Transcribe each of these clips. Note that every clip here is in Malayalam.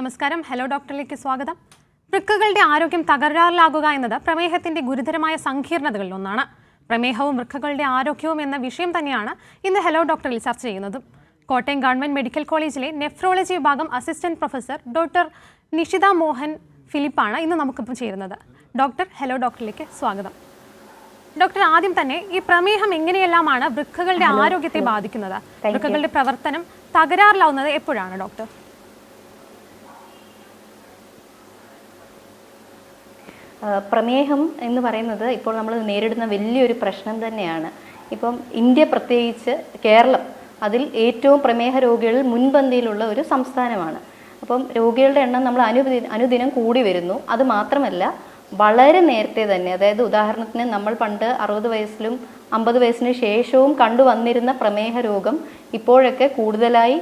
നമസ്കാരം. ഹലോ ഡോക്ടറിലേക്ക് സ്വാഗതം. വൃക്കകളുടെ ആരോഗ്യം തകരാറിലാകുക എന്നത് പ്രമേഹത്തിന്റെ ഗുരുതരമായ സങ്കീർണതകളിൽ ഒന്നാണ്. പ്രമേഹവും വൃക്കകളുടെ ആരോഗ്യവും എന്ന വിഷയം തന്നെയാണ് ഇന്ന് ഹലോ ഡോക്ടറിൽ ചർച്ച ചെയ്യുന്നത്. കോട്ടയം ഗവൺമെന്റ് മെഡിക്കൽ കോളേജിലെ നെഫ്രോളജി വിഭാഗം assistant professor doctor Nishitha Mohan ഫിലിപ്പാണ് ഇന്ന് നമുക്കിപ്പോൾ ചേരുന്നത്. ഡോക്ടർ, ഹലോ ഡോക്ടറിലേക്ക് സ്വാഗതം. ഡോക്ടർ, ആദ്യം തന്നെ ഈ പ്രമേഹം എങ്ങനെയെല്ലാമാണ് വൃക്കകളുടെ ആരോഗ്യത്തെ ബാധിക്കുന്നത്? വൃക്കകളുടെ പ്രവർത്തനം തകരാറിലാവുന്നത് എപ്പോഴാണ് ഡോക്ടർ? പ്രമേഹം എന്ന് പറയുന്നത് ഇപ്പോൾ നമ്മൾ നേരിടുന്ന വലിയൊരു പ്രശ്നം തന്നെയാണ്. ഇപ്പം ഇന്ത്യ, പ്രത്യേകിച്ച് കേരളം, അതിൽ ഏറ്റവും പ്രമേഹ രോഗികളിൽ മുൻപന്തിയിലുള്ള ഒരു സംസ്ഥാനമാണ്. അപ്പം രോഗികളുടെ എണ്ണം നമ്മൾ അനുദിനം കൂടി വരുന്നു. അത് മാത്രമല്ല, വളരെ നേരത്തെ തന്നെ, അതായത് ഉദാഹരണത്തിന് നമ്മൾ പണ്ട് 60 വയസ്സിലും 50 വയസ്സിന് ശേഷവും കണ്ടുവന്നിരുന്ന പ്രമേഹ രോഗം ഇപ്പോഴൊക്കെ കൂടുതലായി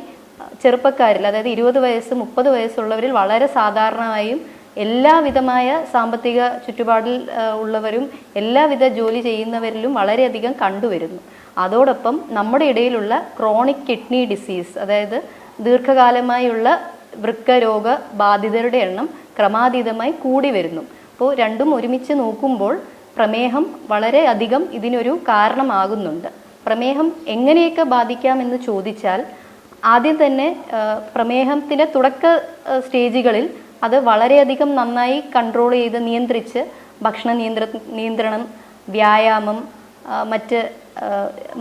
ചെറുപ്പക്കാരിൽ, അതായത് 20 വയസ്സ് 30 വയസ്സുള്ളവരിൽ വളരെ സാധാരണമായും എല്ലാവിധമായ സാമ്പത്തിക ചുറ്റുപാടിൽ ഉള്ളവരും എല്ലാവിധ ജോലി ചെയ്യുന്നവരിലും വളരെയധികം കണ്ടുവരുന്നു. അതോടൊപ്പം നമ്മുടെ ഇടയിലുള്ള ക്രോണിക് കിഡ്നി ഡിസീസ്, അതായത് ദീർഘകാലമായുള്ള വൃക്കരോഗ ബാധിതരുടെ എണ്ണം ക്രമാതീതമായി കൂടി വരുന്നു. അപ്പോൾ രണ്ടും ഒരുമിച്ച് നോക്കുമ്പോൾ പ്രമേഹം വളരെയധികം ഇതിനൊരു കാരണമാകുന്നുണ്ട്. പ്രമേഹം എങ്ങനെയൊക്കെ ബാധിക്കാമെന്ന് ചോദിച്ചാൽ, ആദ്യം തന്നെ പ്രമേഹത്തിൻ്റെ തുടക്ക സ്റ്റേജുകളിൽ അത് വളരെയധികം നന്നായി കൺട്രോൾ ചെയ്ത് നിയന്ത്രിച്ച് ഭക്ഷണ നിയന്ത്രണം, വ്യായാമം, മറ്റ്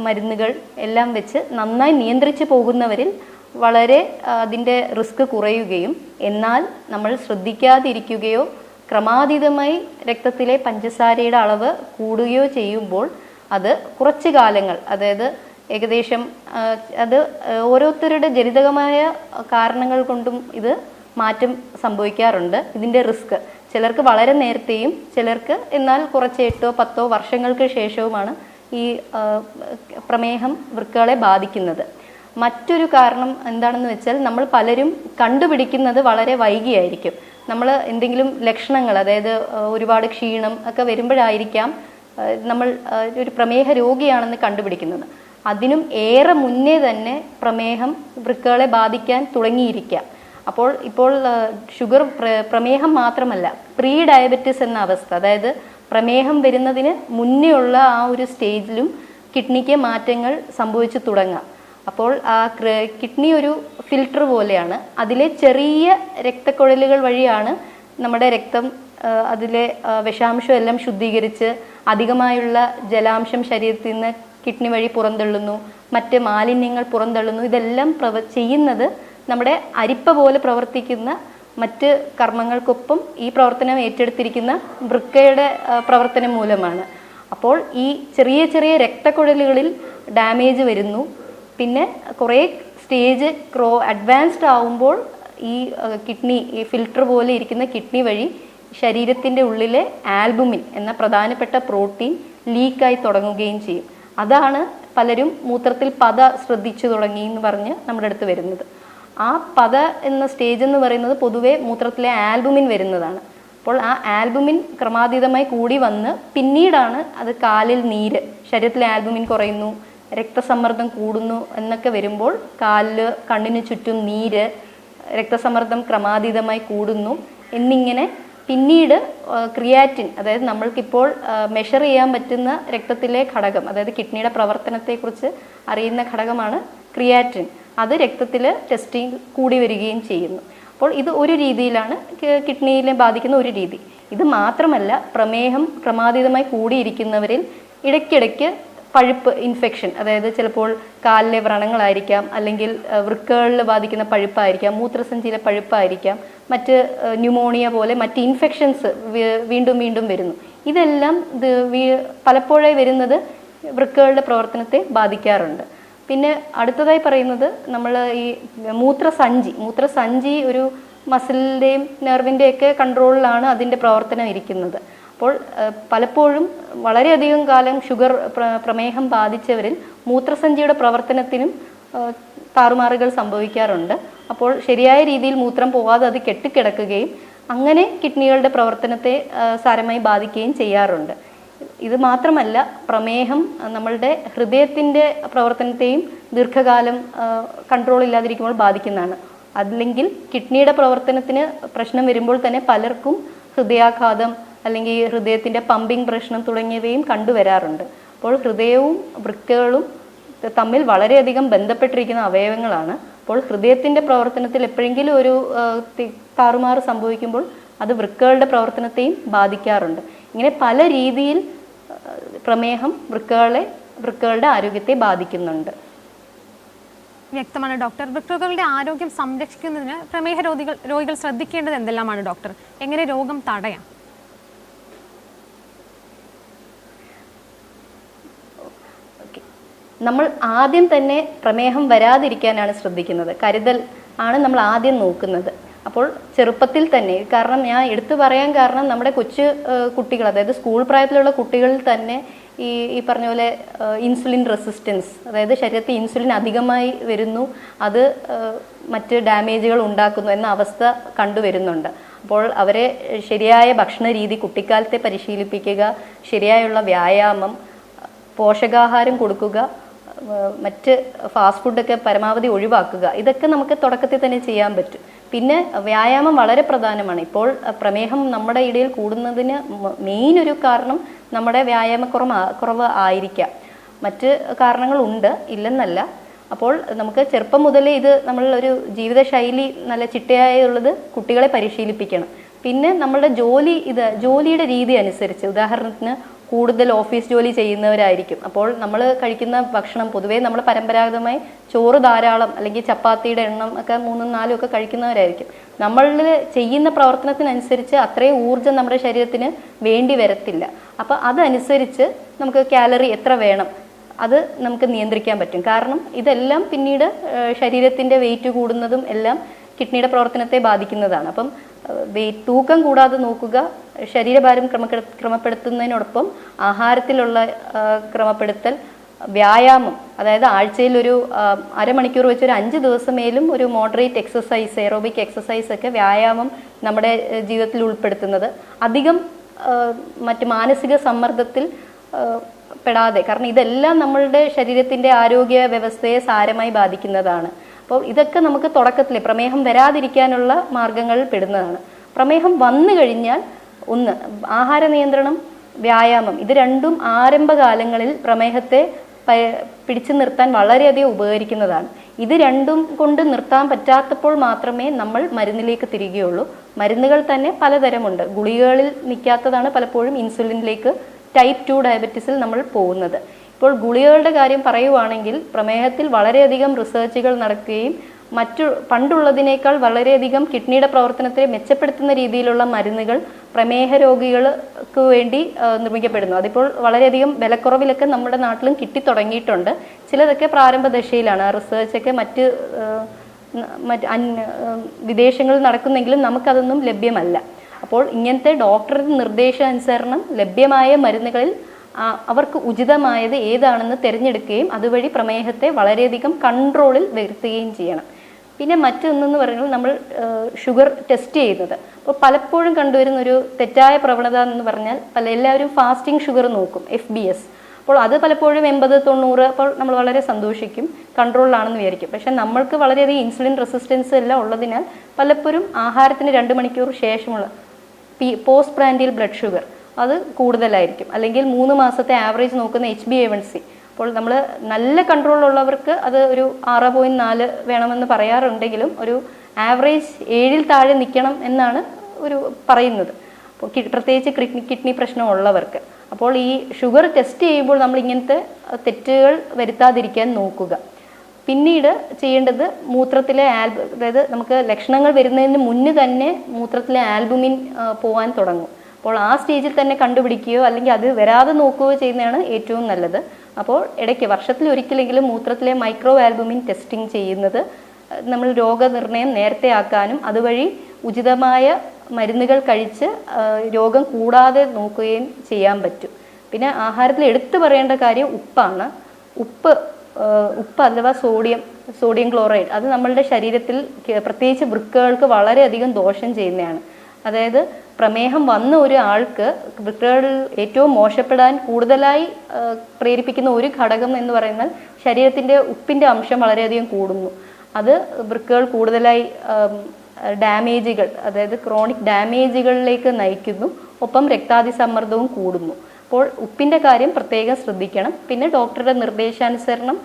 മരുന്നുകൾ എല്ലാം വെച്ച് നന്നായി നിയന്ത്രിച്ച് പോകുന്നവരിൽ വളരെ അതിൻ്റെ റിസ്ക് കുറയുകയും, എന്നാൽ നമ്മൾ ശ്രദ്ധിക്കാതിരിക്കുകയോ ക്രമാതീതമായി രക്തത്തിലെ പഞ്ചസാരയുടെ അളവ് കൂടുകയോ ചെയ്യുമ്പോൾ അത് കുറച്ച് കാലങ്ങൾ, അതായത് ഏകദേശം അത് ഓരോരുത്തരുടെ ജനിതകമായ കാരണങ്ങൾ കൊണ്ടും ഇത് മാറ്റം സംഭവിക്കാറുണ്ട്. ഇതിൻ്റെ റിസ്ക് ചിലർക്ക് വളരെ നേരത്തെയും ചിലർക്ക് എന്നാൽ കുറച്ച് 8-10 വർഷങ്ങൾക്ക് ശേഷവുമാണ് ഈ പ്രമേഹം വൃക്കകളെ ബാധിക്കുന്നത്. മറ്റൊരു കാരണം എന്താണെന്ന് വെച്ചാൽ, നമ്മൾ പലരും കണ്ടുപിടിക്കുന്നത് വളരെ വൈകിയായിരിക്കും. നമ്മൾ എന്തെങ്കിലും ലക്ഷണങ്ങൾ, അതായത് ഒരുപാട് ക്ഷീണം ഒക്കെ വരുമ്പോഴായിരിക്കാം നമ്മൾ ഒരു പ്രമേഹ രോഗിയാണെന്ന് കണ്ടുപിടിക്കുന്നത്. അതിനും ഏറെ മുന്നേ തന്നെ പ്രമേഹം വൃക്കകളെ ബാധിക്കാൻ തുടങ്ങിയിരിക്കാം. ഇപ്പോൾ പ്രമേഹം മാത്രമല്ല, പ്രീ ഡയബറ്റിസ് എന്ന അവസ്ഥ, അതായത് പ്രമേഹം വരുന്നതിന് മുന്നേ ഉള്ള ആ ഒരു സ്റ്റേജിലും കിഡ്നിക്ക് മാറ്റങ്ങൾ സംഭവിച്ചു തുടങ്ങാം. അപ്പോൾ ആ കിഡ്നി ഒരു ഫിൽട്ടർ പോലെയാണ്. അതിലെ ചെറിയ രക്തക്കുഴലുകൾ വഴിയാണ് നമ്മുടെ രക്തം, അതിലെ വിഷാംശം എല്ലാം ശുദ്ധീകരിച്ച് അധികമായുള്ള ജലാംശം ശരീരത്തിൽ നിന്ന് കിഡ്നി വഴി പുറന്തള്ളുന്നു, മറ്റ് മാലിന്യങ്ങൾ പുറന്തള്ളുന്നു. ഇതെല്ലാം ചെയ്യുന്നത് നമ്മുടെ അരിപ്പ പോലെ പ്രവർത്തിക്കുന്ന മറ്റ് കർമ്മങ്ങൾക്കൊപ്പം ഈ പ്രവർത്തനം ഏറ്റെടുത്തിരിക്കുന്ന വൃക്കയുടെ പ്രവർത്തനം മൂലമാണ്. അപ്പോൾ ഈ ചെറിയ ചെറിയ രക്തക്കുഴലുകളിൽ ഡാമേജ് വരുന്നു. പിന്നെ കുറേ സ്റ്റേജ് അഡ്വാൻസ്ഡ് ആവുമ്പോൾ ഈ കിഡ്നി, ഈ ഫിൽട്ടർ പോലെ ഇരിക്കുന്ന കിഡ്നി വഴി ശരീരത്തിൻ്റെ ഉള്ളിലെ ആൽബുമിൻ എന്ന പ്രധാനപ്പെട്ട പ്രോട്ടീൻ ലീക്കായി തുടങ്ങുകയും ചെയ്യും. അതാണ് പലരും മൂത്രത്തിൽ പത ശ്രദ്ധിച്ചു തുടങ്ങി എന്ന് പറഞ്ഞ് നമ്മുടെ അടുത്ത് വരുന്നത്. ആ പത എന്ന സ്റ്റേജ് എന്ന് പറയുന്നത് പൊതുവെ മൂത്രത്തിലെ ആൽബുമിൻ വരുന്നതാണ്. അപ്പോൾ ആ ആൽബുമിൻ ക്രമാതീതമായി കൂടി വന്ന് പിന്നീടാണ് അത് കാലിൽ നീര്, ശരീരത്തിലെ ആൽബുമിൻ കുറയുന്നു, രക്തസമ്മർദ്ദം കൂടുന്നു എന്നൊക്കെ വരുമ്പോൾ കാലില്, കണ്ണിന് ചുറ്റും നീര്, രക്തസമ്മർദ്ദം ക്രമാതീതമായി കൂടുന്നു എന്നിങ്ങനെ പിന്നീട് ക്രിയാറ്റിൻ, അതായത് നമ്മൾക്കിപ്പോൾ മെഷർ ചെയ്യാൻ പറ്റുന്ന രക്തത്തിലെ ഘടകം, അതായത് കിഡ്നിയുടെ പ്രവർത്തനത്തെക്കുറിച്ച് അറിയുന്ന ഘടകമാണ് ക്രിയാറ്റിൻ. അത് രക്തത്തിൽ ടെസ്റ്റിംഗ് കൂടി വരികയും ചെയ്യുന്നു. അപ്പോൾ ഇത് ഒരു രീതിയിലാണ് കിഡ്നിയിലെ ബാധിക്കുന്ന ഒരു രീതി. ഇത് മാത്രമല്ല, പ്രമേഹം ക്രമാതീതമായി കൂടിയിരിക്കുന്നവരിൽ ഇടയ്ക്കിടയ്ക്ക് പഴുപ്പ്, ഇൻഫെക്ഷൻ, അതായത് ചിലപ്പോൾ കാലിലെ വ്രണങ്ങളായിരിക്കാം, അല്ലെങ്കിൽ വൃക്കകളിൽ ബാധിക്കുന്ന പഴുപ്പായിരിക്കാം, മൂത്രസഞ്ചിയിലെ പഴുപ്പായിരിക്കാം, മറ്റ് ന്യൂമോണിയ പോലെ മറ്റ് ഇൻഫെക്ഷൻസ് വീണ്ടും വീണ്ടും വരുന്നു. ഇതെല്ലാം പലപ്പോഴായി വരുന്നത് വൃക്കകളുടെ പ്രവർത്തനത്തെ ബാധിക്കാറുണ്ട്. പിന്നെ അടുത്തതായി പറയുന്നത്, നമ്മൾ ഈ മൂത്രസഞ്ചി ഒരു മസിലിൻ്റെയും നെർവിൻ്റെയൊക്കെ കൺട്രോളിലാണ് അതിൻ്റെ പ്രവർത്തനം ഇരിക്കുന്നത്. അപ്പോൾ പലപ്പോഴും വളരെയധികം കാലം പ്രമേഹം ബാധിച്ചവരിൽ മൂത്രസഞ്ചിയുടെ പ്രവർത്തനത്തിനും താറുമാറുകൾ സംഭവിക്കാറുണ്ട്. അപ്പോൾ ശരിയായ രീതിയിൽ മൂത്രം പോകാതെ അത് കെട്ടിക്കിടക്കുകയും അങ്ങനെ കിഡ്നികളുടെ പ്രവർത്തനത്തെ സാരമായി ബാധിക്കുകയും ചെയ്യാറുണ്ട്. ഇത് മാത്രമല്ല, പ്രമേഹം നമ്മളുടെ ഹൃദയത്തിൻ്റെ പ്രവർത്തനത്തെയും ദീർഘകാലം കൺട്രോൾ ഇല്ലാതിരിക്കുമ്പോൾ ബാധിക്കുന്നതാണ്. അല്ലെങ്കിൽ കിഡ്നിയുടെ പ്രവർത്തനത്തിന് പ്രശ്നം വരുമ്പോൾ തന്നെ പലർക്കും ഹൃദയാഘാതം അല്ലെങ്കിൽ ഹൃദയത്തിൻ്റെ പമ്പിങ് പ്രശ്നം തുടങ്ങിയവയും കണ്ടുവരാറുണ്ട്. അപ്പോൾ ഹൃദയവും വൃക്കകളും തമ്മിൽ വളരെയധികം ബന്ധപ്പെട്ടിരിക്കുന്ന അവയവങ്ങളാണ്. അപ്പോൾ ഹൃദയത്തിൻ്റെ പ്രവർത്തനത്തിൽ എപ്പോഴെങ്കിലും ഒരു താറുമാറ് സംഭവിക്കുമ്പോൾ അത് വൃക്കകളുടെ പ്രവർത്തനത്തെയും ബാധിക്കാറുണ്ട്. ഇങ്ങനെ പല രീതിയിൽ പ്രമേഹം വൃക്കകളുടെ ആരോഗ്യത്തെ ബാധിക്കുന്നുണ്ട്. വ്യക്തമാണ് ഡോക്ടർ. വൃക്കകളുടെ ആരോഗ്യം സംരക്ഷിക്കുന്നതിന് പ്രമേഹ രോഗികൾ ശ്രദ്ധിക്കേണ്ടത് എന്തെല്ലാമാണ് ഡോക്ടർ? എങ്ങനെ രോഗം തടയാം? നമ്മൾ ആദ്യം തന്നെ പ്രമേഹം വരാതിരിക്കാനാണ് ശ്രദ്ധിക്കുന്നത്. കരുതൽ ആണ് നമ്മൾ ആദ്യം നോക്കുന്നത്. അപ്പോൾ ചെറുപ്പത്തിൽ തന്നെ, കാരണം ഞാൻ എടുത്തു പറയാൻ കാരണം നമ്മുടെ കൊച്ചു കുട്ടികൾ, അതായത് സ്കൂൾ പ്രായത്തിലുള്ള കുട്ടികളിൽ തന്നെ ഈ പറഞ്ഞ പോലെ ഇൻസുലിൻ റെസിസ്റ്റൻസ്, അതായത് ശരീരത്തിൽ ഇൻസുലിൻ അധികമായി വരുന്നു, അത് മറ്റ് ഡാമേജുകൾ ഉണ്ടാക്കുന്നു എന്ന അവസ്ഥ കണ്ടുവരുന്നുണ്ട്. അപ്പോൾ അവരെ ശരിയായ ഭക്ഷണ രീതി കുട്ടിക്കാലത്തെ പരിശീലിപ്പിക്കുക, ശരിയായുള്ള വ്യായാമം, പോഷകാഹാരം കൊടുക്കുക, മറ്റ് ഫാസ്റ്റ് ഫുഡൊക്കെ പരമാവധി ഒഴിവാക്കുക, ഇതൊക്കെ നമുക്ക് തുടക്കത്തിൽ തന്നെ ചെയ്യാൻ പറ്റും. പിന്നെ വ്യായാമം വളരെ പ്രധാനമാണ്. ഇപ്പോൾ പ്രമേഹം നമ്മുടെ ഇടയിൽ കൂടുന്നതിന് മെയിൻ ഒരു കാരണം നമ്മുടെ വ്യായാമക്കുറവ് ആയിരിക്കാം. മറ്റ് കാരണങ്ങളുണ്ട്, ഇല്ലെന്നല്ല. അപ്പോൾ നമുക്ക് ചെറുപ്പം മുതലേ ഇത് നമ്മളൊരു ജീവിതശൈലി നല്ല ചിട്ടയായുള്ളത് കുട്ടികളെ പരിശീലിപ്പിക്കണം. പിന്നെ നമ്മളുടെ ജോലിയുടെ രീതി അനുസരിച്ച്, ഉദാഹരണത്തിന് കൂടുതൽ ഓഫീസ് ജോലി ചെയ്യുന്നവരായിരിക്കും. അപ്പോൾ നമ്മൾ കഴിക്കുന്ന ഭക്ഷണം പൊതുവേ നമ്മൾ പരമ്പരാഗതമായി ചോറ് ധാരാളം അല്ലെങ്കിൽ ചപ്പാത്തിയുടെ എണ്ണം ഒക്കെ 3ഉം 4ഉം ഒക്കെ കഴിക്കുന്നവരായിരിക്കും. നമ്മൾ ചെയ്യുന്ന പ്രവർത്തനത്തിനനുസരിച്ച് അത്രയും ഊർജ്ജം നമ്മുടെ ശരീരത്തിന് വേണ്ടി വരത്തില്ല. അപ്പോൾ അതനുസരിച്ച് നമുക്ക് കാലറി എത്ര വേണം അത് നമുക്ക് നിയന്ത്രിക്കാൻ പറ്റും. കാരണം ഇതെല്ലാം പിന്നീട് ശരീരത്തിൻ്റെ വെയിറ്റ് കൂടുന്നതും എല്ലാം കിഡ്നിയുടെ പ്രവർത്തനത്തെ ബാധിക്കുന്നതാണ്. അപ്പം തൂക്കം കൂടാതെ നോക്കുക, ശരീരഭാരം ക്രമപ്പെടുത്തുന്നതിനോടൊപ്പം ആഹാരത്തിലുള്ള ക്രമപ്പെടുത്തൽ, വ്യായാമം, അതായത് ആഴ്ചയിൽ ഒരു അരമണിക്കൂർ വെച്ച് ഒരു 5 ദിവസമേലും ഒരു മോഡറേറ്റ് എക്സസൈസ്, എറോബിക് എക്സസൈസ് ഒക്കെ വ്യായാമം നമ്മുടെ ജീവിതത്തിൽ ഉൾപ്പെടുത്തുന്നത്, അധികം മറ്റ് മാനസിക സമ്മർദ്ദത്തിൽ പെടാതെ, കാരണം ഇതെല്ലാം നമ്മളുടെ ശരീരത്തിൻ്റെ ആരോഗ്യ വ്യവസ്ഥയെ സാരമായി ബാധിക്കുന്നതാണ്. അപ്പോൾ ഇതൊക്കെ നമുക്ക് തുടക്കത്തിൽ പ്രമേഹം വരാതിരിക്കാനുള്ള മാർഗങ്ങളിൽ പെടുന്നതാണ്. പ്രമേഹം വന്നു കഴിഞ്ഞാൽ ആഹാര നിയന്ത്രണം, വ്യായാമം, ഇത് രണ്ടും ആരംഭകാലങ്ങളിൽ പ്രമേഹത്തെ പിടിച്ചു നിർത്താൻ വളരെയധികം ഉപകരിക്കുന്നതാണ്. ഇത് രണ്ടും കൊണ്ട് നിർത്താൻ പറ്റാത്തപ്പോൾ മാത്രമേ നമ്മൾ മരുന്നിലേക്ക് തിരികുകയുള്ളൂ. മരുന്നുകൾ തന്നെ പലതരമുണ്ട്. ഗുളികകളിൽ നിൽക്കാത്തതാണ് പലപ്പോഴും ഇൻസുലിനിലേക്ക്, ടൈപ്പ് 2 ഡയബറ്റീസിൽ നമ്മൾ പോകുന്നത്. ഇപ്പോൾ ഗുളികകളുടെ കാര്യം പറയുവാണെങ്കിൽ പ്രമേഹത്തിൽ വളരെയധികം റിസർച്ചുകൾ നടക്കുകയും പണ്ടുള്ളതിനേക്കാൾ വളരെയധികം കിഡ്നിയുടെ പ്രവർത്തനത്തെ മെച്ചപ്പെടുത്തുന്ന രീതിയിലുള്ള മരുന്നുകൾ പ്രമേഹ രോഗികൾക്ക് വേണ്ടി നിർമ്മിക്കപ്പെടുന്നു. അതിപ്പോൾ വളരെയധികം വിലക്കുറവിലൊക്കെ നമ്മുടെ നാട്ടിലും കിട്ടിത്തുടങ്ങിയിട്ടുണ്ട്. ചിലതൊക്കെ പ്രാരംഭ ദശയിലാണ്. റിസർച്ചൊക്കെ മറ്റ് വിദേശങ്ങളിൽ നടക്കുന്നെങ്കിലും നമുക്കതൊന്നും ലഭ്യമല്ല. അപ്പോൾ ഇങ്ങനത്തെ ഡോക്ടറുടെ നിർദ്ദേശാനുസരണം ലഭ്യമായ മരുന്നുകളിൽ അവർക്ക് ഉചിതമായത് ഏതാണെന്ന് തിരഞ്ഞെടുക്കുകയും അതുവഴി പ്രമേഹത്തെ വളരെയധികം കൺട്രോളിൽ വരുത്തുകയും ചെയ്യണം. പിന്നെ മറ്റൊന്നെന്ന് പറയുന്നത് നമ്മൾ ഷുഗർ ടെസ്റ്റ് ചെയ്യുന്നത്. അപ്പോൾ പലപ്പോഴും കണ്ടുവരുന്ന ഒരു തെറ്റായ പ്രവണത എന്ന് പറഞ്ഞാൽ എല്ലാവരും ഫാസ്റ്റിംഗ് ഷുഗർ നോക്കും, FBS. അപ്പോൾ അത് പലപ്പോഴും 80-90, അപ്പോൾ നമ്മൾ വളരെ സന്തോഷിക്കും, കൺട്രോളിലാണെന്ന് വിചാരിക്കും. പക്ഷെ നമ്മൾക്ക് വളരെയധികം ഇൻസുലിൻ റെസിസ്റ്റൻസ് എല്ലാം ഉള്ളതിനാൽ പലപ്പോഴും ആഹാരത്തിന് 2 മണിക്കൂർ ശേഷമുള്ള പോസ്റ്റ് പ്രാൻഡിയൽ ബ്ലഡ് ഷുഗർ അത് കൂടുതലായിരിക്കും. അല്ലെങ്കിൽ 3 മാസത്തെ ആവറേജ് നോക്കുന്ന HbA1c. അപ്പോൾ നമ്മൾ നല്ല കൺട്രോളുള്ളവർക്ക് അത് ഒരു 6.4 വേണമെന്ന് പറയാറുണ്ടെങ്കിലും ഒരു ആവറേജ് 7-ൽ താഴെ നിൽക്കണം എന്നാണ് പറയുന്നത്. അപ്പോൾ പ്രത്യേകിച്ച് കിഡ്നി പ്രശ്നമുള്ളവർക്ക്. അപ്പോൾ ഈ ഷുഗർ ടെസ്റ്റ് ചെയ്യുമ്പോൾ നമ്മൾ ഇങ്ങനത്തെ തെറ്റുകൾ വരുത്താതിരിക്കാൻ നോക്കുക. പിന്നീട് ചെയ്യേണ്ടത് മൂത്രത്തിലെ അതായത് നമുക്ക് ലക്ഷണങ്ങൾ വരുന്നതിന് മുന്നേ തന്നെ മൂത്രത്തിലെ ആൽബുമിൻ പോകാൻ തുടങ്ങും. അപ്പോൾ ആ സ്റ്റേജിൽ തന്നെ കണ്ടുപിടിക്കുകയോ അല്ലെങ്കിൽ അത് വരാതെ നോക്കുകയോ ചെയ്യുന്നതാണ് ഏറ്റവും നല്ലത്. അപ്പോൾ ഇടയ്ക്ക് വർഷത്തിൽ ഒരിക്കലെങ്കിലും മൂത്രത്തിലെ മൈക്രോ ആൽബുമിൻ ടെസ്റ്റിംഗ് ചെയ്യുന്നത് നമ്മൾ രോഗനിർണയം നേരത്തെ ആക്കാനും അതുവഴി ഉചിതമായ മരുന്നുകൾ കഴിച്ച് രോഗം കൂടാതെ നോക്കുകയും ചെയ്യാൻ പറ്റും. പിന്നെ ആഹാരത്തിൽ എടുത്തു പറയേണ്ട കാര്യം ഉപ്പാണ്. ഉപ്പ് അഥവാ സോഡിയം ക്ലോറൈഡ് അത് നമ്മളുടെ ശരീരത്തിൽ പ്രത്യേകിച്ച് വൃക്കകൾക്ക് വളരെയധികം ദോഷം ചെയ്യുന്നതാണ്. അതായത് പ്രമേഹം വന്ന ഒരു ആൾക്ക് വൃക്കകളിൽ ഏറ്റവും മോശപ്പെടാൻ കൂടുതലായി പ്രേരിപ്പിക്കുന്ന ഒരു ഘടകം എന്ന് പറയുന്നത് ശരീരത്തിൻ്റെ ഉപ്പിൻ്റെ അംശം വളരെയധികം കൂടുന്നു. അത് വൃക്കകൾ കൂടുതലായി ഡാമേജുകൾ, അതായത് ക്രോണിക് ഡാമേജുകളിലേക്ക് നയിക്കുന്നു. ഒപ്പം രക്താതിസമ്മർദ്ദവും കൂടുന്നു. അപ്പോൾ ഉപ്പിൻ്റെ കാര്യം പ്രത്യേകം ശ്രദ്ധിക്കണം. പിന്നെ ഡോക്ടറുടെ നിർദ്ദേശാനുസരണം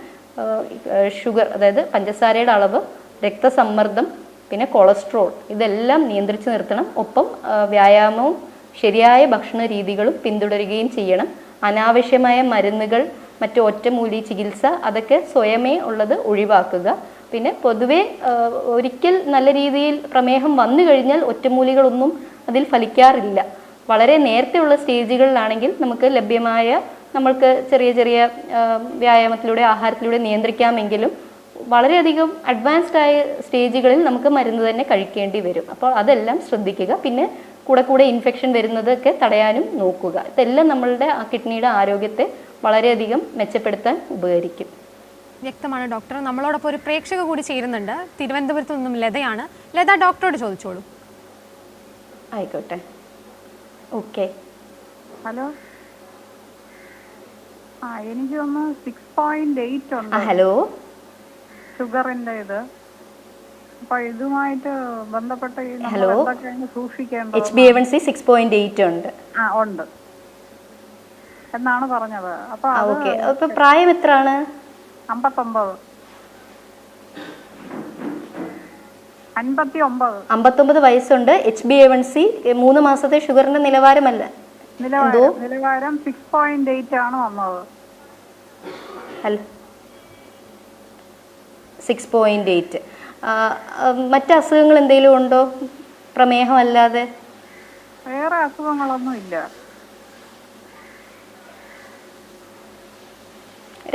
ഷുഗർ, അതായത് പഞ്ചസാരയുടെ അളവ്, രക്തസമ്മർദ്ദം, പിന്നെ കൊളസ്ട്രോൾ ഇതെല്ലാം നിയന്ത്രിച്ച് നിർത്തണം. ഒപ്പം വ്യായാമവും ശരിയായ ഭക്ഷണ രീതികളും പിന്തുടരുകയും ചെയ്യണം. അനാവശ്യമായ മരുന്നുകൾ, മറ്റു ഒറ്റമൂലി ചികിത്സ അതൊക്കെ സ്വയമേ ഉള്ളത് ഒഴിവാക്കുക. പിന്നെ പൊതുവെ ഒരിക്കൽ നല്ല രീതിയിൽ പ്രമേഹം വന്നു കഴിഞ്ഞാൽ ഒറ്റമൂലികളൊന്നും അതിൽ ഫലിക്കാറില്ല. വളരെ നേരത്തെയുള്ള സ്റ്റേജുകളിലാണെങ്കിൽ നമുക്ക് ലഭ്യമായ, നമ്മൾക്ക് ചെറിയ ചെറിയ വ്യായാമത്തിലൂടെ ആഹാരത്തിലൂടെ നിയന്ത്രിക്കാമെങ്കിലും വളരെയധികം അഡ്വാൻസ്ഡ് ആയ സ്റ്റേജുകളിൽ നമുക്ക് മരുന്ന് തന്നെ കഴിക്കേണ്ടി വരും. അപ്പോൾ അതെല്ലാം ശ്രദ്ധിക്കുക. പിന്നെ കൂടെ ഇൻഫെക്ഷൻ വരുന്നതൊക്കെ തടയാനും നോക്കുക. ഇതെല്ലാം നമ്മളുടെ കിഡ്നിയുടെ ആരോഗ്യത്തെ വളരെയധികം മെച്ചപ്പെടുത്താൻ ഉപകരിക്കും. വ്യക്തമാണ് ഡോക്ടർ. നമ്മളോടൊപ്പം ഒരു പ്രേക്ഷക കൂടി ചേരുന്നുണ്ട്. തിരുവനന്തപുരത്ത് നിന്നും ലതയാണ്. ലത, ഡോക്ടറോട് ചോദിച്ചോളൂ. ആയിക്കോട്ടെ. ഓക്കെ. ഹലോ. എനിക്ക് ഒന്ന് 6.8 ഉണ്ട്. ഹലോ. ഷുഗറിന്റെ ഇത്. അപ്പൊ ഇതുമായിട്ട് ബന്ധപ്പെട്ട ഹലോ, സൂക്ഷിക്കേണ്ടത് HbA1c 6.8 ഉണ്ട്. ഉണ്ട് എന്നാണ് പറഞ്ഞത്. അപ്പൊ ഓക്കെ. അപ്പൊ പ്രായം എത്രയാണ്? 59. 59 വയസ്സുണ്ട്. HbA1c 3 മാസത്തെ ഷുഗറിന്റെ നിലവാരമല്ല, നിലവാരം 6.8 ആണ് വന്നത്. 6.8. മറ്റ് അസുഖങ്ങൾ എന്തെങ്കിലും ഉണ്ടോ പ്രമേഹം അല്ലാതെ? വേറെ അസുഖങ്ങളൊന്നും ഇല്ല.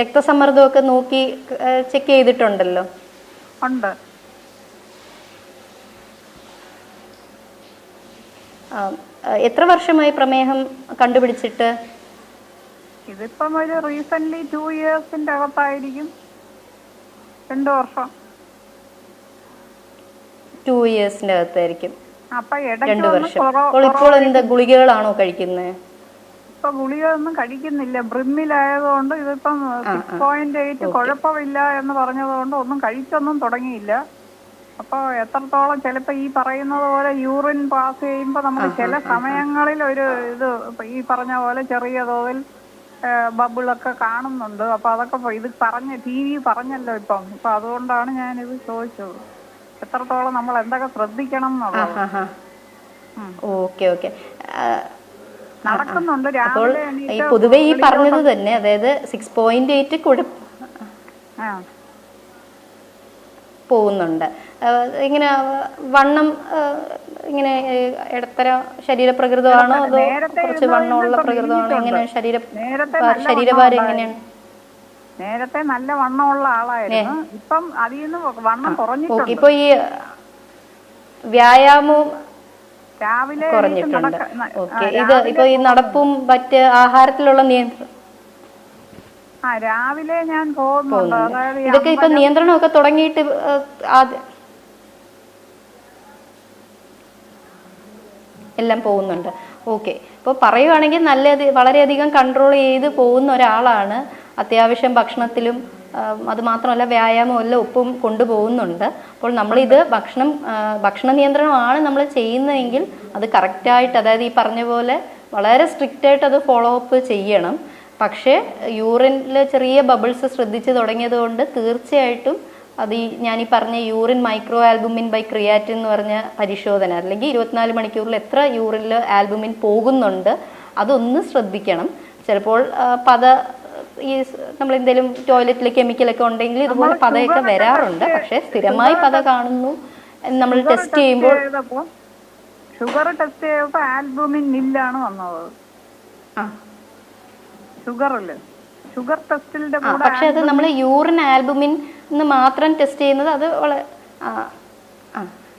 രക്തസമ്മർദ്ദമൊക്കെ നോക്കി ചെക്ക് ചെയ്തിട്ടുണ്ടല്ലോ? ഉണ്ട്. എത്ര വർഷമായി പ്രമേഹം കണ്ടുപിടിച്ചിട്ട്? ഇതിപ്പം ഒരു റീസെന്റ് 2 ഇയേഴ്സിന്റെ അകത്തായിരിക്കും. 2 വർഷം. 2 ഇയേഴ്സിന്റെ അകത്തായിരിക്കും. അപ്പൊ 2 വർഷം. ഇപ്പോൾ എന്താ ഗുളികകളാണോ കഴിക്കുന്നത്? ഇപ്പൊ ഗുളികയൊന്നും കഴിക്കുന്നില്ല. ബ്രിമ്മിലായതുകൊണ്ട് ഇതിപ്പം 6.8 കുഴപ്പമില്ല എന്ന് പറഞ്ഞതുകൊണ്ട് ഒന്നും കഴിച്ചൊന്നും തുടങ്ങിയില്ല. അപ്പൊ എത്രത്തോളം ചിലപ്പോ ഈ പറയുന്നത് പോലെ യൂറിൻ പാസ് ചെയ്യുമ്പോ നമുക്ക് ചില സമയങ്ങളിൽ ഒരു ഇത് ഈ പറഞ്ഞ പോലെ ചെറിയ തോതിൽ ബബിളൊക്കെ കാണുന്നുണ്ട്. അപ്പൊ അതൊക്കെ ഇത് TV പറഞ്ഞല്ലോ ഇപ്പം. അപ്പൊ അതുകൊണ്ടാണ് ഞാനിത് ചോദിച്ചത്, എത്രത്തോളം നമ്മൾ എന്തൊക്കെ ശ്രദ്ധിക്കണം എന്നുള്ളത്. Okay okay. നടക്കുന്നുണ്ട്. അപ്പോൾ ഈ പൊതുവെ ഈ പറഞ്ഞത് തന്നെ, അതായത് 6.8 പോകുന്നുണ്ട്. ഇങ്ങനെ വണ്ണം ഇങ്ങനെ ഇടത്തര ശരീരപ്രകൃതമാണോ അതോ കുറച്ച് വണ്ണമുള്ള പ്രകൃതമാണോ? എങ്ങനെ ശരീരഭാരം എങ്ങനെയാണ്? നേരത്തെ നല്ല വണ്ണമുള്ള ആളായിരുന്നു. ഇപ്പം അതിൽ നിന്ന് വണ്ണം കുറഞ്ഞിട്ടുണ്ട്. ഇപ്പൊ ഈ വ്യായാമവും രാവിലെ കുറഞ്ഞിട്ടുണ്ട്. ഓക്കെ. ഇത് ഇപ്പൊ ഈ നടപ്പും മറ്റ് ആഹാരത്തിലുള്ള നിയന്ത്രണം രാവിലെ ഞാൻ പോകുന്നുണ്ട്. അതായത് ഇതൊക്കെ ഇപ്പൊ നിയന്ത്രണമൊക്കെ തുടങ്ങിയിട്ട് എല്ലാം പോകുന്നുണ്ട്. ഓക്കെ. ഇപ്പോൾ പറയുവാണെങ്കിൽ വളരെയധികം കൺട്രോൾ ചെയ്ത് പോകുന്ന ഒരാളാണ്. അത്യാവശ്യം ഭക്ഷണത്തിലും അത് മാത്രമല്ല വ്യായാമവും എല്ലാം ഒപ്പം കൊണ്ടുപോകുന്നുണ്ട്. അപ്പോൾ നമ്മളിത് ഭക്ഷണ നിയന്ത്രണമാണ് നമ്മൾ ചെയ്യുന്നതെങ്കിൽ അത് കറക്റ്റായിട്ട്, അതായത് ഈ പറഞ്ഞ പോലെ വളരെ സ്ട്രിക്റ്റ് ആയിട്ട് അത് ഫോളോ അപ്പ് ചെയ്യണം. പക്ഷേ യൂറിനിൽ ചെറിയ ബബിൾസ് ശ്രദ്ധിച്ച് തുടങ്ങിയത് കൊണ്ട് തീർച്ചയായിട്ടും അത് ഞാനീ പറഞ്ഞ urine micro albumin by creatine എന്ന് പറഞ്ഞ പരിശോധന, അല്ലെങ്കിൽ 24 മണിക്കൂറിൽ എത്ര യൂറിനിൽ ആൽബുമിൻ പോകുന്നുണ്ട് അതൊന്ന് ശ്രദ്ധിക്കണം. ചിലപ്പോൾ ഈ നമ്മൾ എന്തെങ്കിലും ടോയ്ലറ്റിൽ കെമിക്കലൊക്കെ ഉണ്ടെങ്കിൽ ഇതുപോലെ പതയൊക്കെ വരാറുണ്ട്. പക്ഷെ സ്ഥിരമായി പത കാണുന്നു നമ്മൾ ടെസ്റ്റ് ചെയ്യുമ്പോൾ ഷുഗർ ടെസ്റ്റ് ചെയ്തപ്പോൾ ആൽബുമിൻ നില്ലാണ് വന്നത്. ഷുഗർ ടെസ്റ്റിന്റെ കൂടെ പക്ഷെ അത് നമ്മൾ യൂറിൻ ആൽബുമിൻ മാത്രം ടെസ്റ്റ് ചെയ്യുന്നത്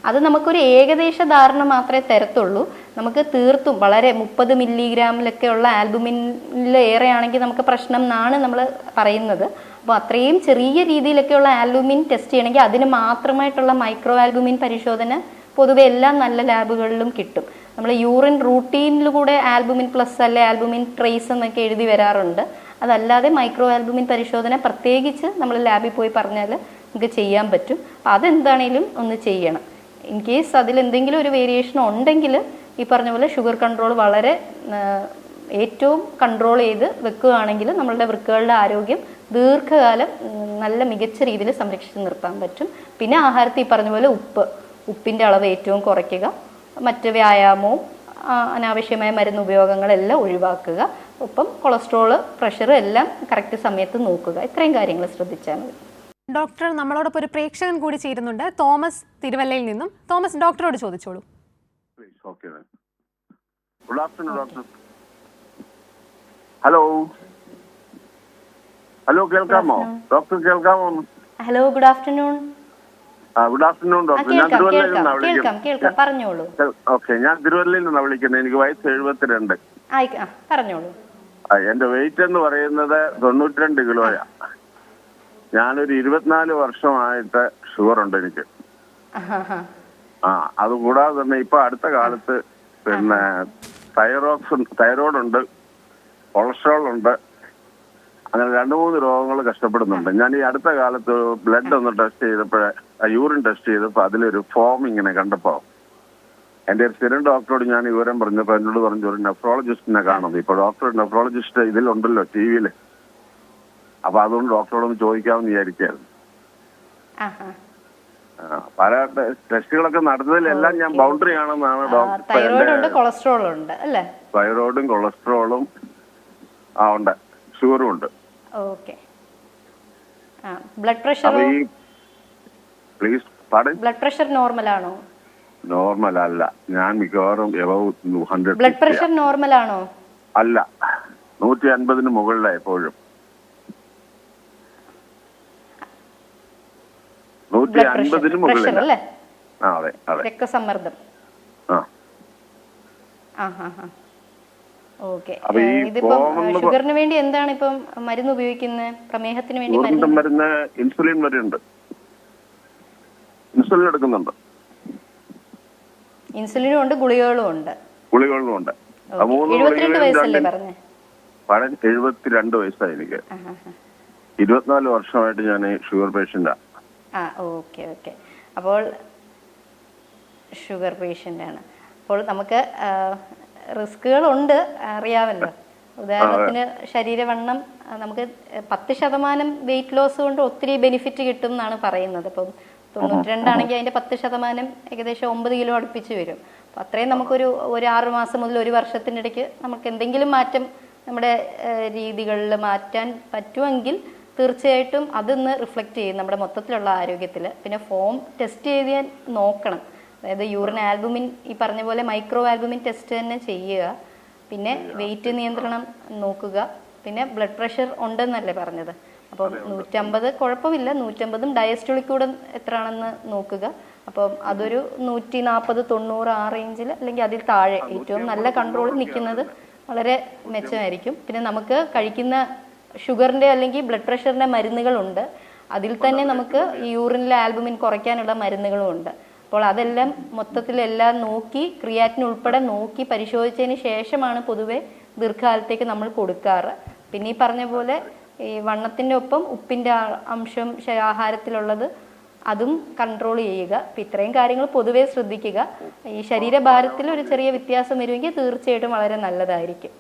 അത് നമുക്കൊരു ഏകദേശ ധാരണ മാത്രമേ തരത്തുള്ളൂ. നമുക്ക് തീർത്തും വളരെ 30 മില്ലിഗ്രാമിലൊക്കെ ഉള്ള ആൽബുമിനിൽ ഏറെയാണെങ്കിൽ നമുക്ക് പ്രശ്നം എന്നാണ് നമ്മൾ പറയുന്നത്. അപ്പോൾ അത്രയും ചെറിയ രീതിയിലൊക്കെയുള്ള ആൽബുമിൻ ടെസ്റ്റ് ചെയ്യണമെങ്കിൽ അതിന് മാത്രമായിട്ടുള്ള മൈക്രോ ആൽബുമിൻ പരിശോധന പൊതുവെ എല്ലാ നല്ല ലാബുകളിലും കിട്ടും. നമ്മൾ യൂറിൻ റൂട്ടീനിലൂടെ ആൽബുമിൻ പ്ലസ് അല്ലെ ആൽബുമിൻ ട്രേസ് എന്നൊക്കെ എഴുതി വരാറുണ്ട്. അതല്ലാതെ മൈക്രോ ആൽബുമിൻ പരിശോധന പ്രത്യേകിച്ച് നമ്മൾ ലാബിൽ പോയി പറഞ്ഞാൽ നമുക്ക് ചെയ്യാൻ പറ്റും. അതെന്താണേലും ഒന്ന് ചെയ്യണം. ഇൻ കേസ് അതിലെന്തെങ്കിലും ഒരു വേരിയേഷൻ ഉണ്ടെങ്കിൽ ഈ പറഞ്ഞ പോലെ ഷുഗർ കൺട്രോൾ വളരെ ഏറ്റവും കൺട്രോൾ ചെയ്ത് വെക്കുകയാണെങ്കിൽ നമ്മളുടെ വൃക്കകളുടെ ആരോഗ്യം ദീർഘകാലം നല്ല മികച്ച രീതിയിൽ സംരക്ഷിച്ച് നിർത്താൻ പറ്റും. പിന്നെ ആഹാരത്തിൽ ഈ പറഞ്ഞ പോലെ ഉപ്പിൻ്റെ അളവ് ഏറ്റവും കുറയ്ക്കുക, മറ്റ് വ്യായാമവും അനാവശ്യമായ മരുന്ന് ഉപയോഗങ്ങളെല്ലാം ഒഴിവാക്കുക, ഒപ്പം കൊളസ്ട്രോള്, പ്രഷർ എല്ലാം കറക്റ്റ് സമയത്ത് നോക്കുക. ഇത്രയും കാര്യങ്ങൾ ശ്രദ്ധിച്ചാൽ മതി. ഡോക്ടർ, നമ്മളോടൊപ്പം ഒരു പ്രേക്ഷകൻ കൂടി ചേരുന്നുണ്ട്, തോമസ് തിരുവല്ലയിൽ നിന്നും. തോമസ്, ഡോക്ടറോട് ചോദിച്ചോളൂ. Good afternoon doctor. Hello hello, കേൾക്കാമോ ഡോക്ടർ? കേൾക്കാമോ? Hello, good afternoon. Good afternoon doctor. ഞാൻ തിരുവല്ലയിൽ നിന്നാണ് വിളിക്കുന്നത്. പറഞ്ഞോളൂ. ഓക്കെ, ഞാൻ തിരുവല്ലയിൽ നിന്നാണ് വിളിക്കുന്നത്. എനിക്ക് വയസ്സ് 72. പറഞ്ഞോളൂ. എന്റെ വെയിറ്റ് എന്ന് പറയുന്നത് 92 കിലോയാ. ഞാനൊരു 24 വർഷമായിട്ട് ഷുഗർ ഉണ്ട് എനിക്ക്. അതുകൂടാതെ തന്നെ ഇപ്പൊ അടുത്ത കാലത്ത് പിന്നെ തൈറോയ്ഡ് ഉണ്ട്, കൊളസ്ട്രോൾ ഉണ്ട്, അങ്ങനെ 2-3 രോഗങ്ങൾ കഷ്ടപ്പെടുന്നുണ്ട്. ഞാൻ ഈ അടുത്ത കാലത്ത് ബ്ലഡ് ഒന്ന് ടെസ്റ്റ് ചെയ്തപ്പോഴേ, യൂറിൻ ടെസ്റ്റ് ചെയ്തപ്പോൾ അതിലൊരു ഫോം ഇങ്ങനെ കണ്ടപ്പോൾ എൻ്റെ ഒരു സ്ഥിരം ഡോക്ടറോട് ഞാൻ വിവരം പറഞ്ഞപ്പോൾ എന്നോട് പറഞ്ഞു ഒരു നെഫ്രോളജിസ്റ്റിനെ കാണുന്നത്. ഇപ്പൊ ഡോക്ടർ നെഫ്രോളജിസ്റ്റ് ഇതിലുണ്ടല്ലോ TV-യിൽ. അപ്പൊ അതുകൊണ്ട് ഡോക്ടറോടൊന്ന് ചോദിക്കാമെന്ന് വിചാരിച്ചായിരുന്നു. പല ടെസ്റ്റുകളൊക്കെ നടന്നതിലെല്ലാം ഞാൻ ബൗണ്ടറി ആണെന്നാണ് ഡോക്ടർ. തൈറോയിഡും കൊളസ്ട്രോളും ഉണ്ട്, ഷുഗറും ഉണ്ട്. ബ്ലഡ് പ്രഷർ നോർമൽ ആണോ? നോർമൽ അല്ല. ഞാൻ മിക്കവാറും എബവ് 100. ബ്ലഡ് പ്രഷർ നോർമൽ ആണോ? അല്ല, 150 മുകളിലാണ് എപ്പോഴും. 150 മുകളിൽ. അതെ അതെ. രക്തസമ്മർദ്ദം. ഓക്കെ. ഇതിപ്പോ ഷുഗറിന് വേണ്ടി എന്താണ് ഇപ്പം മരുന്ന് ഉപയോഗിക്കുന്നത്? പ്രമേഹത്തിന് വേണ്ടി മരുന്ന് ഇൻസുലിൻ വരുന്നുണ്ട്. ഇൻസുലിൻ എടുക്കുന്നുണ്ട്. ഇൻസുലിനും ഉണ്ട്, ഗുളികകളും ഉണ്ട്. 72 വയസ്സല്ലേ പറഞ്ഞേ? 72 വയസ്സായി എനിക്ക്. 24 വർഷമായിട്ട് ഞാൻ ഷുഗർ പേഷ്യന്റാ. ഓക്കെ. അപ്പോൾ ഷുഗർ പേഷ്യന്റ് ആണ്. അപ്പോൾ നമുക്ക് റിസ്കുകളുണ്ട്, അറിയാമല്ലോ. ഉദാഹരണത്തിന് ശരീരവണ്ണം, നമുക്ക് 10% വെയിറ്റ് ലോസ് കൊണ്ട് ഒത്തിരി ബെനിഫിറ്റ് കിട്ടും എന്നാണ് പറയുന്നത്. ഇപ്പം 92 ആണെങ്കിൽ അതിന്റെ 10% ഏകദേശം 9 കിലോ അടുപ്പിച്ച് വരും. അപ്പം അത്രയും നമുക്കൊരു 6 മാസം മുതൽ 1 വർഷത്തിൻ്റെ ഇടയ്ക്ക് നമുക്ക് എന്തെങ്കിലും മാറ്റം നമ്മുടെ രീതികളിൽ മാറ്റാൻ പറ്റുമെങ്കിൽ തീർച്ചയായിട്ടും അതൊന്ന് റിഫ്ലക്റ്റ് ചെയ്യും നമ്മുടെ മൊത്തത്തിലുള്ള ആരോഗ്യത്തിൽ. പിന്നെ ഫോം ടെസ്റ്റ് ചെയ്ത് നോക്കണം. അതായത് യൂറിൻ ആൽബുമിൻ, ഈ പറഞ്ഞ പോലെ മൈക്രോ ആൽബുമിൻ ടെസ്റ്റ് തന്നെ ചെയ്യുക. പിന്നെ വെയിറ്റ് നിയന്ത്രണം നോക്കുക. പിന്നെ ബ്ലഡ് പ്രഷർ ഉണ്ടെന്നല്ലേ പറഞ്ഞത്? അപ്പം 150 കുഴപ്പമില്ല. 150ഉം ഡയസ്റ്റോളിക് കൂടെ എത്രയാണെന്ന് നോക്കുക. അപ്പം അതൊരു 140-90 ആ റേഞ്ചിൽ, അല്ലെങ്കിൽ അതിൽ താഴെ ഏറ്റവും നല്ല കൺട്രോളിൽ നിൽക്കുന്നത് വളരെ മെച്ചമായിരിക്കും. പിന്നെ നമുക്ക് കഴിക്കുന്ന ഷുഗറിൻ്റെ അല്ലെങ്കിൽ ബ്ലഡ് പ്രഷറിൻ്റെ മരുന്നുകളുണ്ട്. അതിൽ തന്നെ നമുക്ക് ഈ യൂറിനിലെ ആൽബുമിൻ കുറയ്ക്കാനുള്ള മരുന്നുകളും ഉണ്ട്. അപ്പോൾ അതെല്ലാം മൊത്തത്തിലെല്ലാം നോക്കി, ക്രിയാറ്റിൻ ഉൾപ്പെടെ നോക്കി പരിശോധിച്ചതിന് ശേഷമാണ് പൊതുവെ ദീർഘകാലത്തേക്ക് നമ്മൾ കൊടുക്കാറ്. പിന്നെ ഈ പറഞ്ഞ പോലെ ഈ വണ്ണത്തിൻ്റെ ഒപ്പം ഉപ്പിൻ്റെ അംശം ആഹാരത്തിലുള്ളത് അതും കൺട്രോൾ ചെയ്യുക. അപ്പം ഇത്രയും കാര്യങ്ങൾ പൊതുവെ ശ്രദ്ധിക്കുക. ഈ ശരീരഭാരത്തിൽ ഒരു ചെറിയ വ്യത്യാസം വരുമെങ്കിൽ തീർച്ചയായിട്ടും വളരെ നല്ലതായിരിക്കും.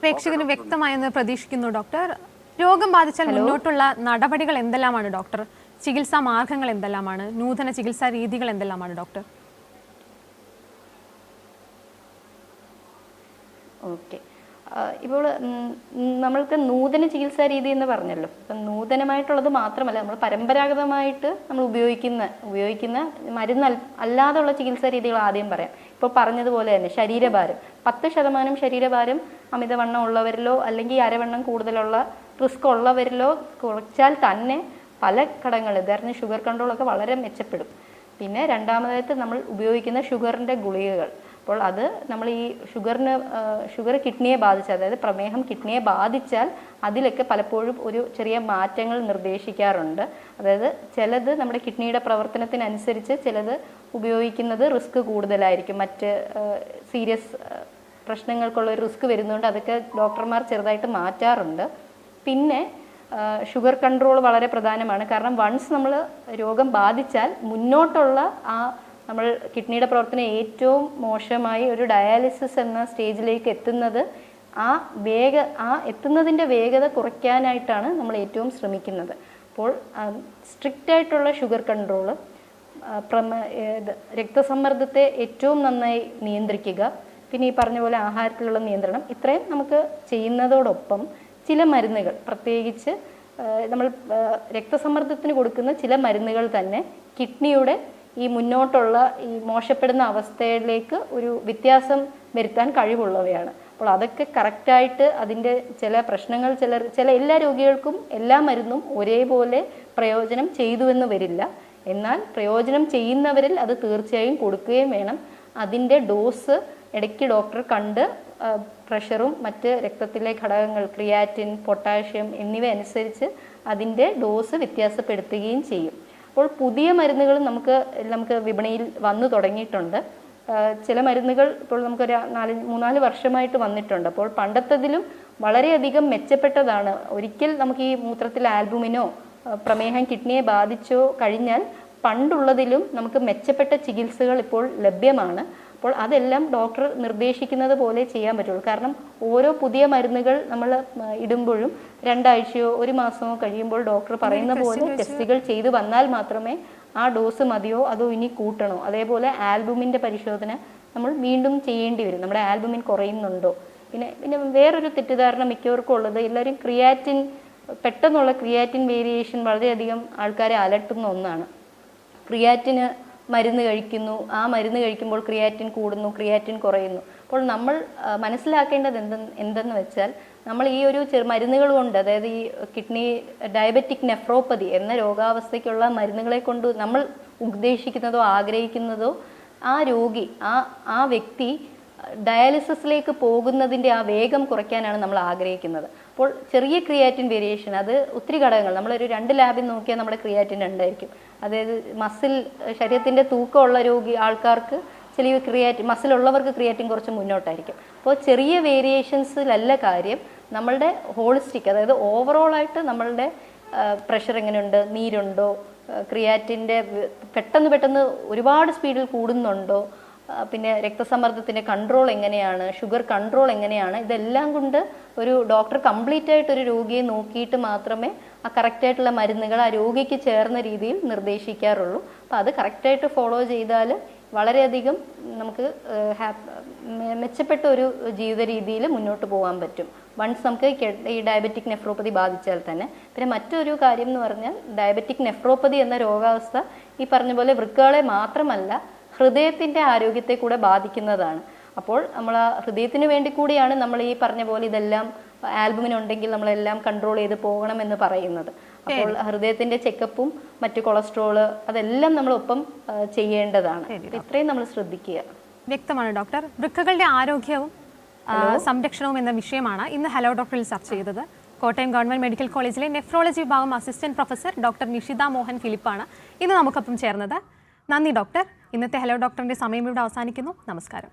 പ്രേക്ഷകന് വ്യക്തമായെന്ന് പ്രതീക്ഷിക്കുന്നു ഡോക്ടർ. രോഗം ബാധിച്ചാൽ മുന്നോട്ടുള്ള നടപടികൾ എന്തെല്ലാമാണ് ഡോക്ടർ? ചികിത്സാ മാർഗങ്ങൾ എന്തെല്ലാമാണ്? നൂതന ചികിത്സാ രീതികൾ എന്തെല്ലാമാണ് ഡോക്ടർ? ഓക്കെ. ഇപ്പോൾ നമ്മൾക്ക് നൂതന ചികിത്സാ രീതി എന്ന് പറഞ്ഞല്ലോ. അപ്പം നൂതനമായിട്ടുള്ളത് മാത്രമല്ല, നമ്മൾ പരമ്പരാഗതമായിട്ട് നമ്മൾ ഉപയോഗിക്കുന്ന മരുന്ന് അല്ലാതെയുള്ള ചികിത്സാ രീതികൾ ആദ്യം പറയാം. ഇപ്പോൾ പറഞ്ഞതുപോലെ തന്നെ ശരീരഭാരം, 10% ശരീരഭാരം അമിതവണ്ണം ഉള്ളവരിലോ അല്ലെങ്കിൽ അരവണ്ണം കൂടുതലുള്ള റിസ്ക് ഉള്ളവരിലോ കുറച്ചാൽ തന്നെ പല ഘടകങ്ങൾ, ഉദാഹരണം ഷുഗർ കൺട്രോളൊക്കെ വളരെ മെച്ചപ്പെടും. പിന്നെ രണ്ടാമതായിട്ട് നമ്മൾ ഉപയോഗിക്കുന്ന ഷുഗറിൻ്റെ ഗുളികകൾ. അപ്പോൾ അത് നമ്മൾ ഈ ഷുഗർ കിഡ്നിയെ ബാധിച്ചാൽ, അതായത് പ്രമേഹം കിഡ്നിയെ ബാധിച്ചാൽ അതിലൊക്കെ പലപ്പോഴും ഒരു ചെറിയ മാറ്റങ്ങൾ നിർദ്ദേശിക്കാറുണ്ട്. അതായത് ചിലത് നമ്മുടെ കിഡ്നിയുടെ പ്രവർത്തനത്തിനനുസരിച്ച് ചിലത് ഉപയോഗിക്കുന്നത് റിസ്ക് കൂടുതലായിരിക്കും. മറ്റ് സീരിയസ് പ്രശ്നങ്ങൾക്കുള്ള ഒരു റിസ്ക് വരുന്നതുകൊണ്ട് അതൊക്കെ ഡോക്ടർമാർ ചെറുതായിട്ട് മാറ്റാറുണ്ട്. പിന്നെ ഷുഗർ കൺട്രോൾ വളരെ പ്രധാനമാണ്. കാരണം വൺസ് നമ്മൾ രോഗം ബാധിച്ചാൽ മുന്നോട്ടുള്ള നമ്മൾ കിഡ്നിയുടെ പ്രവർത്തനം ഏറ്റവും മോശമായി ഒരു ഡയാലിസിസ് എന്ന സ്റ്റേജിലേക്ക് എത്തുന്നത് എത്തുന്നതിൻ്റെ വേഗത കുറയ്ക്കാനായിട്ടാണ് നമ്മൾ ഏറ്റവും ശ്രമിക്കുന്നത്. അപ്പോൾ സ്ട്രിക്റ്റ് ആയിട്ടുള്ള ഷുഗർ കൺട്രോള്, രക്തസമ്മർദ്ദത്തെ ഏറ്റവും നന്നായി നിയന്ത്രിക്കുക, പിന്നെ ഈ പറഞ്ഞ പോലെ ആഹാരത്തിലുള്ള നിയന്ത്രണം, ഇത്രയും നമുക്ക് ചെയ്യുന്നതോടൊപ്പം ചില മരുന്നുകൾ, പ്രത്യേകിച്ച് നമ്മൾ രക്തസമ്മർദ്ദത്തിന് കൊടുക്കുന്ന ചില മരുന്നുകൾ തന്നെ കിഡ്നിയുടെ ഈ മുന്നോട്ടുള്ള ഈ മോശപ്പെടുന്ന അവസ്ഥയിലേക്ക് ഒരു വ്യത്യാസം വരുത്താൻ കഴിവുള്ളവയാണ്. അപ്പോൾ അതൊക്കെ കറക്റ്റായിട്ട് അതിൻ്റെ ചില പ്രശ്നങ്ങൾ എല്ലാ രോഗികൾക്കും എല്ലാ മരുന്നും ഒരേപോലെ പ്രയോജനം ചെയ്തുവെന്ന് വരില്ല. എന്നാൽ പ്രയോജനം ചെയ്യുന്നവരിൽ അത് തീർച്ചയായും കൊടുക്കുകയും വേണം. അതിൻ്റെ ഡോസ് ഇടയ്ക്ക് ഡോക്ടർ കണ്ട് പ്രഷറും മറ്റ് രക്തത്തിലെ ഘടകങ്ങൾ, ക്രിയാറ്റിൻ, പൊട്ടാഷ്യം എന്നിവ അനുസരിച്ച് അതിൻ്റെ ഡോസ് വ്യത്യാസപ്പെടുത്തുകയും ചെയ്യും. അപ്പോൾ പുതിയ മരുന്നുകൾ നമുക്ക് വിപണിയിൽ വന്നു തുടങ്ങിയിട്ടുണ്ട്. ചില മരുന്നുകൾ ഇപ്പോൾ നമുക്കൊരു 3-4 വർഷമായിട്ട് വന്നിട്ടുണ്ട്. അപ്പോൾ പണ്ടത്തതിലും വളരെയധികം മെച്ചപ്പെട്ടതാണ്. ഒരിക്കൽ നമുക്ക് ഈ മൂത്രത്തിൽ ആൽബുമിനോ പ്രമേഹം കിഡ്നിയെ ബാധിച്ചോ കഴിഞ്ഞാൽ പണ്ടുള്ളതിലും നമുക്ക് മെച്ചപ്പെട്ട ചികിത്സകൾ ഇപ്പോൾ ലഭ്യമാണ്. അപ്പോൾ അതെല്ലാം ഡോക്ടർ നിർദ്ദേശിക്കുന്നത് പോലെ ചെയ്യാൻ പറ്റുള്ളൂ. കാരണം ഓരോ പുതിയ മരുന്നുകൾ നമ്മൾ ഇടുമ്പോഴും 2 ആഴ്ചയോ 1 മാസമോ കഴിയുമ്പോൾ ഡോക്ടർ പറയുന്ന പോലെ ടെസ്റ്റുകൾ ചെയ്തു വന്നാൽ മാത്രമേ ആ ഡോസ് മതിയോ അതോ ഇനി കൂട്ടണോ. അതേപോലെ ആൽബുമിൻ്റെ പരിശോധന നമ്മൾ വീണ്ടും ചെയ്യേണ്ടി വരും, നമ്മുടെ ആൽബുമിൻ കുറയുന്നുണ്ടോ. പിന്നെ വേറൊരു തെറ്റിദ്ധാരണ മിക്കവർക്കും ഉള്ളത്, എല്ലാവരും പെട്ടെന്നുള്ള ക്രിയാറ്റിൻ വേരിയേഷൻ വളരെയധികം ആൾക്കാരെ അലട്ടുന്ന ഒന്നാണ്. ക്രിയാറ്റിന് മരുന്ന് കഴിക്കുന്നു, ആ മരുന്ന് കഴിക്കുമ്പോൾ ക്രിയാറ്റിൻ കൂടുന്നു, ക്രിയാറ്റിൻ കുറയുന്നു. അപ്പോൾ നമ്മൾ മനസ്സിലാക്കേണ്ടത് എന്തെന്ന് വെച്ചാൽ, നമ്മൾ ഈ ഒരു മരുന്നുകൾ കൊണ്ട്, അതായത് ഈ കിഡ്നി ഡയബറ്റിക് നെഫ്രോപ്പതി എന്ന രോഗാവസ്ഥയ്ക്കുള്ള മരുന്നുകളെ കൊണ്ട് നമ്മൾ ഉദ്ദേശിക്കുന്നതോ ആഗ്രഹിക്കുന്നതോ ആ രോഗി, ആ വ്യക്തി ഡയാലിസിസിലേക്ക് പോകുന്നതിൻ്റെ ആ വേഗം കുറയ്ക്കാനാണ് നമ്മൾ ആഗ്രഹിക്കുന്നത്. അപ്പോൾ ചെറിയ ക്രിയാറ്റിൻ വേരിയേഷൻ, അത് ഒത്തിരി ഘടകങ്ങൾ, നമ്മളൊരു 2 ലാബിൽ നോക്കിയാൽ നമ്മുടെ ക്രിയാറ്റിൻ ഉണ്ടായിരിക്കും. അതായത് ശരീരത്തിൻ്റെ തൂക്കമുള്ള ആൾക്കാർക്ക് ചില മസിലുള്ളവർക്ക് ക്രിയാറ്റിൻ കുറച്ച് മുന്നോട്ടായിരിക്കും. അപ്പോൾ ചെറിയ വേരിയേഷൻസിലല്ല കാര്യം, നമ്മളുടെ ഹോളിസ്റ്റിക്, അതായത് ഓവറോളായിട്ട് നമ്മളുടെ പ്രഷർ എങ്ങനെയുണ്ട്, നീരുണ്ടോ, ക്രിയാറ്റിൻ്റെ പെട്ടെന്ന് ഒരുപാട് സ്പീഡിൽ കൂടുന്നുണ്ടോ, പിന്നെ രക്തസമ്മർദ്ദത്തിൻ്റെ കൺട്രോൾ എങ്ങനെയാണ്, ഷുഗർ കൺട്രോൾ എങ്ങനെയാണ്, ഇതെല്ലാം കൊണ്ട് ഒരു ഡോക്ടർ കംപ്ലീറ്റ് ആയിട്ട് ഒരു രോഗിയെ നോക്കിയിട്ട് മാത്രമേ ആ കറക്റ്റായിട്ടുള്ള മരുന്നുകൾ ആ രോഗിക്ക് ചേർന്ന രീതിയിൽ നിർദ്ദേശിക്കാറുള്ളൂ. അപ്പോൾ അത് കറക്റ്റായിട്ട് ഫോളോ ചെയ്താൽ വളരെയധികം നമുക്ക് മെച്ചപ്പെട്ട ഒരു ജീവിത രീതിയിൽ മുന്നോട്ട് പോകാൻ പറ്റും. വൺസ് നമുക്ക് ഈ ഡയബറ്റിക് നെഫ്രോപ്പതി ബാധിച്ചാൽ തന്നെ. പിന്നെ മറ്റൊരു കാര്യം എന്ന് പറഞ്ഞാൽ, ഡയബറ്റിക് നെഫ്രോപ്പതി എന്ന രോഗാവസ്ഥ ഈ പറഞ്ഞ പോലെ വൃക്കകളെ മാത്രമല്ല ഹൃദയത്തിൻ്റെ ആരോഗ്യത്തെ കൂടെ ബാധിക്കുന്നതാണ്. അപ്പോൾ നമ്മൾ ആ ഹൃദയത്തിന് വേണ്ടി കൂടിയാണ് നമ്മൾ ഈ പറഞ്ഞ പോലെ ഇതെല്ലാം ആൽബുമിനുണ്ടെങ്കിൽ നമ്മളെല്ലാം കൺട്രോൾ ചെയ്ത് പോകണമെന്ന് പറയുന്നത്. അപ്പോൾ ഹൃദയത്തിൻ്റെ ചെക്കപ്പും മറ്റു കൊളസ്ട്രോള് അതെല്ലാം നമ്മൾ ഒപ്പം ചെയ്യേണ്ടതാണ്. ഇത്രയും നമ്മൾ ശ്രദ്ധിക്കുക. വ്യക്തമാണ് ഡോക്ടർ. വൃക്കകളുടെ ആരോഗ്യവും സംരക്ഷണവും എന്ന വിഷയമാണ് ഇന്ന് ഹലോ ഡോക്ടറിൽ ചർച്ച ചെയ്തത്. കോട്ടയം ഗവൺമെന്റ് മെഡിക്കൽ കോളേജിലെ നെഫ്രോളജി വിഭാഗം assistant professor doctor Nishitha Mohan ഫിലിപ്പാണ് ഇന്ന് നമുക്കൊപ്പം ചേർന്നത്. നന്ദി ഡോക്ടർ. ഇന്നത്തെ ഹലോ ഡോക്ടറിന്റെ സമയം ഇവിടെ അവസാനിക്കുന്നു. നമസ്കാരം.